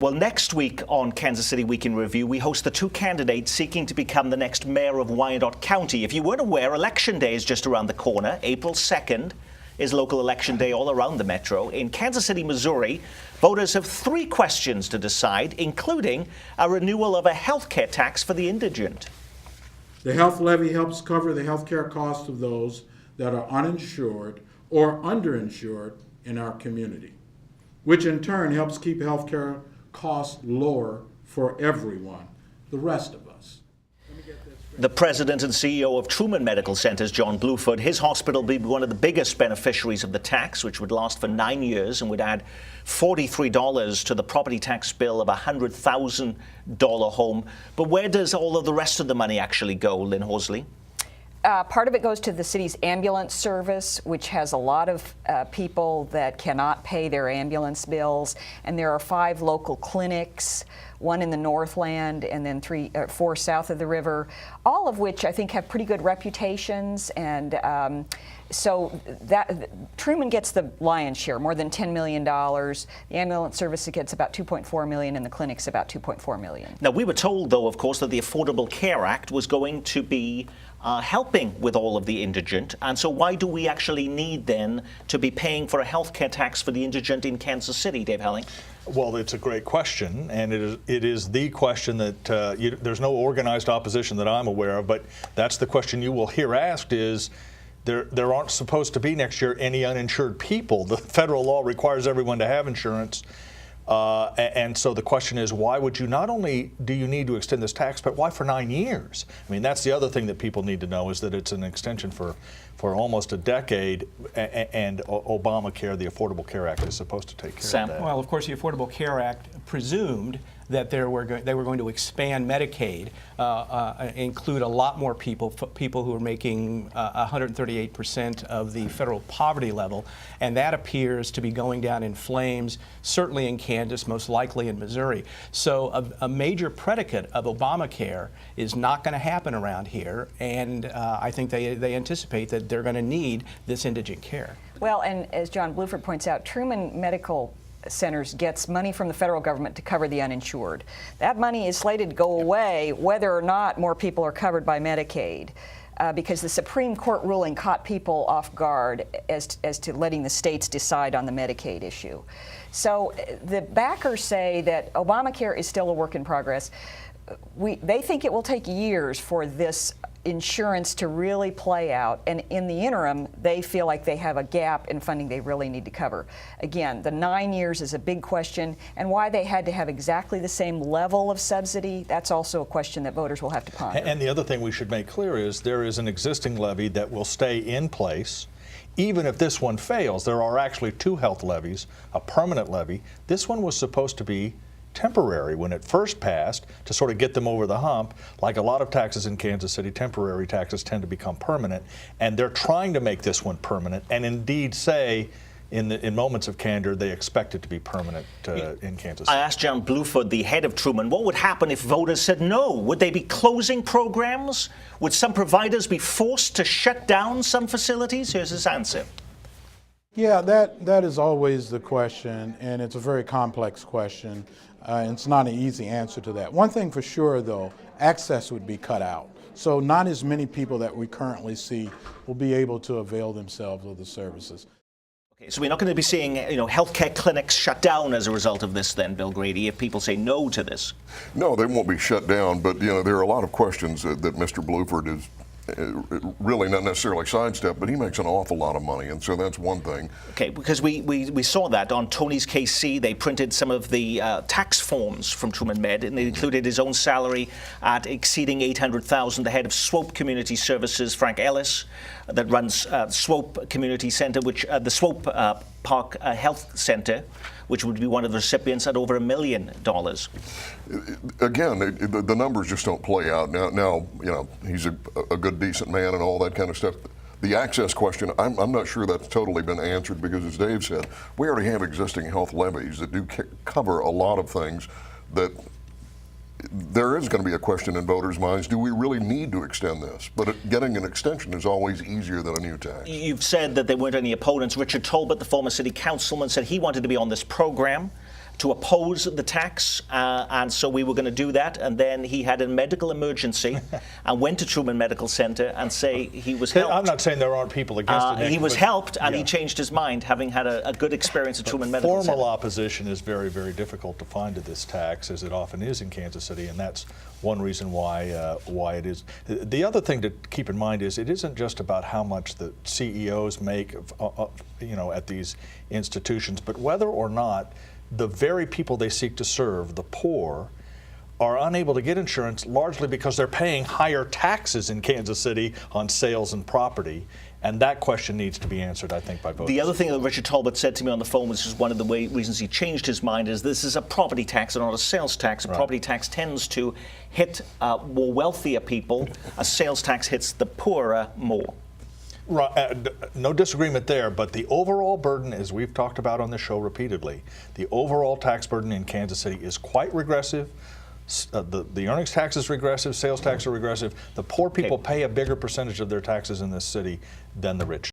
Well, next week on Kansas City Week in Review, we host the two candidates seeking to become the next mayor of Wyandotte County. If you weren't aware, Election Day is just around the corner. April 2nd is local election day all around the metro. In Kansas City, Missouri, voters have 3 questions to decide, including a renewal of a health care tax for the indigent. The health levy helps cover the health care costs of those that are uninsured or underinsured in our community, which in turn helps keep health care costs lower for everyone, the rest of us. The president and CEO of Truman Medical Centers, John Bluford, his hospital will be one of the biggest beneficiaries of the tax, which would last for 9 years and would add $43 to the property tax bill of a $100,000 home. But where does all of the rest of the money actually go, Lynn Horsley? Part of it goes to the city's ambulance service, which has a lot of people that cannot pay their ambulance bills. And there are 5 local clinics, 1 in the Northland and then 4 south of the river, all of which I think have pretty good reputations. And so Truman gets the lion's share, more than $10 million. The ambulance service gets about $2.4 million, and the clinic's about $2.4 million. Now, we were told, though, of course, that the Affordable Care Act was going to be helping with all of the indigent. And so why do we actually need, then, to be paying for a health care tax for the indigent in Kansas City, Dave Helling? Well, it's a great question, and it is the question that there's no organized opposition that I'm aware of, but that's the question you will hear asked is, there aren't supposed to be next year any uninsured people. The federal law requires everyone to have insurance. And so the question is, why would you, not only do you need to extend this tax, but why for 9 years? I mean, that's the other thing that people need to know, is that it's an extension for almost a decade, and Obamacare, the Affordable Care Act, is supposed to take care of that. Well, of course, the Affordable Care Act presumed that they were going to expand Medicaid, include a lot more people who are making 138% of the federal poverty level, and that appears to be going down in flames, certainly in Kansas, most likely in Missouri. So a major predicate of Obamacare is not going to happen around here, and I think they anticipate that they're going to need this indigent care. Well, and as John Bluford points out, Truman Medical Centers gets money from the federal government to cover the uninsured. That money is slated to go away whether or not more people are covered by Medicaid, because the Supreme Court ruling caught people off guard as to letting the states decide on the Medicaid issue. So the backers say that Obamacare is still a work in progress. They think it will take years for this insurance to really play out, and in the interim they feel like they have a gap in funding they really need to cover. Again, the 9 years is a big question, and why they had to have exactly the same level of subsidy, that's also a question that voters will have to ponder. And the other thing we should make clear is there is an existing levy that will stay in place. Even if this one fails, there are actually 2 health levies, a permanent levy. This one was supposed to be temporary when it first passed, to sort of get them over the hump. Like a lot of taxes in Kansas City, temporary taxes tend to become permanent, and they're trying to make this one permanent, and indeed say in moments of candor they expect it to be permanent in Kansas City. I asked John Bluford, the head of Truman, what would happen if voters said no? Would they be closing programs? Would some providers be forced to shut down some facilities? Here's his answer. Yeah, that is always the question, and it's a very complex question. It's not an easy answer to that. One thing for sure, though, access would be cut out. So not as many people that we currently see will be able to avail themselves of the services. Okay, so we're not going to be seeing, healthcare clinics shut down as a result of this then, Bill Grady, if people say no to this? No, they won't be shut down, but there are a lot of questions that Mr. Bluford is really not necessarily sidestep, but he makes an awful lot of money, and so that's one thing. Okay, because we saw that on Tony's KC. They printed some of the tax forms from Truman Med, and they included his own salary at exceeding $800,000. The head of Swope Community Services, Frank Ellis, that runs Swope Community Center, which the Swope Park Health Center, which would be one of the recipients, at over $1 million. Again, the numbers just don't play out. Now he's a good, decent man and all that kind of stuff. The access question, I'm not sure that's totally been answered, because as Dave said, we already have existing health levies that do cover a lot of things that there is going to be a question in voters' minds, do we really need to extend this? But getting an extension is always easier than a new tax. You've said that there weren't any opponents. Richard Tolbert, the former city councilman, said he wanted to be on this program. to oppose the tax, and so we were going to do that. And then he had a medical emergency and went to Truman Medical Center and say he was helped. I'm not saying there aren't people against it, Nick, he was but- helped, and he yeah. changed his mind, having had a good experience at Truman Medical Center. Formal opposition is very, very difficult to find to this tax, as it often is in Kansas City, and that's one reason why it is. The other thing to keep in mind is it isn't just about how much the CEOs make, at these institutions, but whether or not the very people they seek to serve, the poor, are unable to get insurance largely because they're paying higher taxes in Kansas City on sales and property. And that question needs to be answered, I think, by voters. The other thing that Richard Talbot said to me on the phone, which is one of the reasons he changed his mind, is this is a property tax and not a sales tax. A property tax tends to hit more wealthier people. A sales tax hits the poorer more. Right, no disagreement there, but the overall burden, as we've talked about on the show repeatedly, the overall tax burden in Kansas City is quite regressive. The earnings tax is regressive, sales tax are regressive. The poor people pay a bigger percentage of their taxes in this city than the rich.